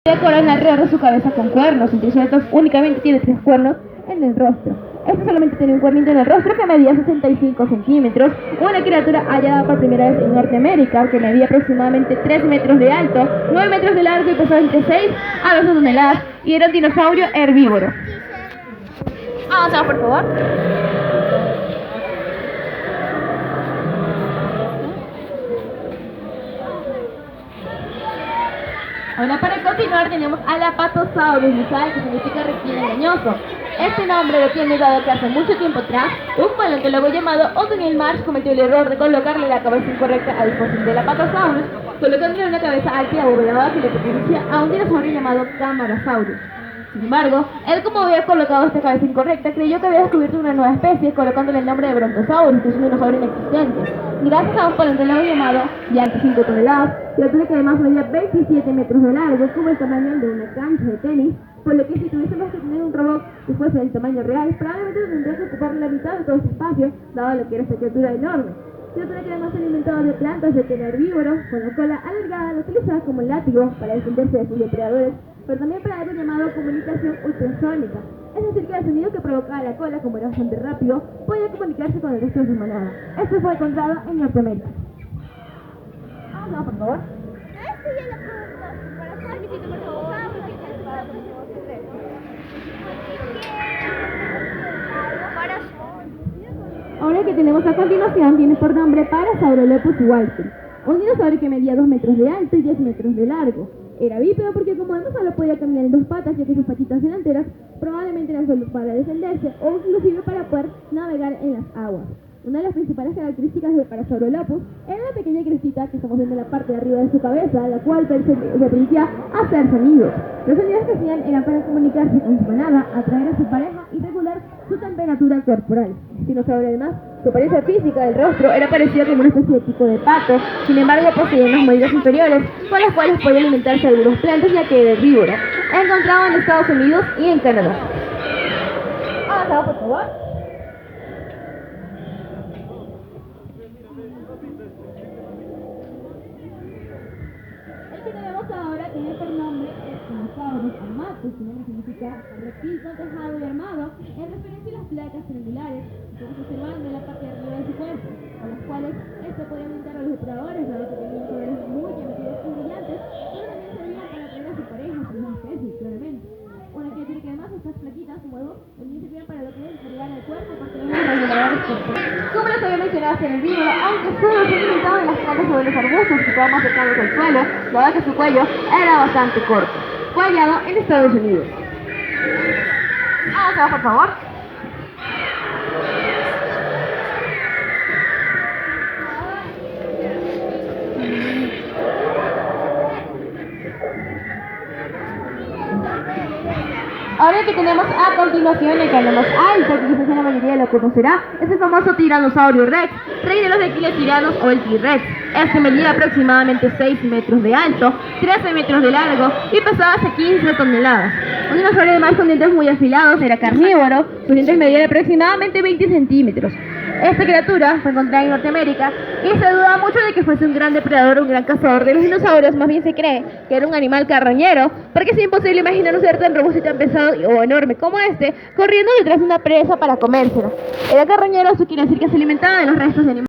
Corona alrededor de su cabeza con cuernos. El Triceratops únicamente tiene 3 cuernos en el rostro. Este solamente tiene un cuernito en el rostro que medía 65 centímetros. Una criatura hallada por primera vez en Norteamérica que medía aproximadamente 3 metros de alto, 9 metros de largo y pesaba entre 6 a 12 toneladas y era un dinosaurio herbívoro. Avanzamos, por favor. Ahora, para continuar, tenemos al Apatosaurus, que significa reptil engañoso. Este nombre lo tiene dado que hace mucho tiempo atrás, un paleontólogo llamado Othniel Marsh cometió el error de colocarle la cabeza incorrecta al fósil del Apatosaurus, colocándole una cabeza alta y abovedada que le pertenecía a un dinosaurio llamado Camarasaurus. Sin embargo, él, como había colocado esta cabeza incorrecta, creyó que había descubierto una nueva especie, colocándole el nombre de Brontosaurus, que es un dinosaurio inexistente. Gracias a un paleontólogo llamado Jan, 5 toneladas, criatura que además medía 27 metros de largo, como el tamaño de una cancha de tenis, por lo que si tuviésemos que tener un robot que fuese del tamaño real, probablemente tendría que ocupar la mitad de todo ese espacio, dado lo que era esta criatura enorme. Criatura que además se alimentaba de plantas de que herbívoro, con la cola alargada, la utilizaba como látigo para defenderse de sus depredadores, pero también para algo llamado comunicación ultrasónica. Es decir, que el sonido que provocaba la cola, como era bastante rápido, podía comunicarse con el resto de su manada. Esto fue encontrado en Norteamérica. Vamos, por favor. Ahora que tenemos a continuación tiene por nombre Parasaurolophus walteri, un dinosaurio que medía 2 metros de alto y 10 metros de largo. Era bípedo porque como no solo podía caminar en 2 patas, ya que sus patitas delanteras probablemente eran solo para defenderse o inclusive para poder navegar en las aguas. Una de las principales características del Parasaurolophus era la pequeña crestita que estamos viendo en la parte de arriba de su cabeza, la cual le permitía hacer sonidos. Los sonidos que hacían eran para comunicarse con su manada, atraer a su pareja y regular su temperatura corporal. Dinosaurio, además, su apariencia física del rostro era parecida como una especie de tipo de pato, sin embargo poseía unas molduras inferiores con las cuales podía alimentarse de algunos plantas ya que era herbívoro. Encontrado en Estados Unidos y en Canadá. Avanzamos, por favor. El que tenemos ahora tiene por nombre Echinosaurus armatus, su nombre significa reptil con tejado y armado, en referencia a las placas triangulares que se observaban en la parte de arriba de su cuerpo, con las cuales este podía alimentar a los depredadores, dado que tenían colores muy llamativos y brillantes, pero también servían para atraer a su pareja, a su misma especie, claramente. Una criatura que además estas plaquitas, como huevo, también servían para lo que es cargar el cuerpo porque eran los reguladores corporales. Como les había mencionado hacia el herbívoro, aunque solo se alimentaba en las plantas sobre los arbustos que estaban más cercanos al suelo, dado que su cuello era bastante corto. Fue hallado en Estados Unidos. Avanzamos, por favor. Ahora que tenemos a continuación el que hablamos alto, que quizás la mayoría lo conocerá, es el famoso Tiranosaurio Rex, rey de los reptiles o el T-Rex. Este medía aproximadamente 6 metros de alto, 13 metros de largo y pesaba hasta 15 toneladas. Un dinosaurio además con dientes muy afilados, era carnívoro, sus dientes medían aproximadamente 20 centímetros. Esta criatura fue encontrada en Norteamérica y se duda mucho de que fuese un gran depredador o un gran cazador de los dinosaurios. Más bien se cree que era un animal carroñero, porque es imposible imaginar un ser tan robusto y tan pesado o enorme como este corriendo detrás de una presa para comérsela. Era carroñero, eso quiere decir que se alimentaba de los restos de animales.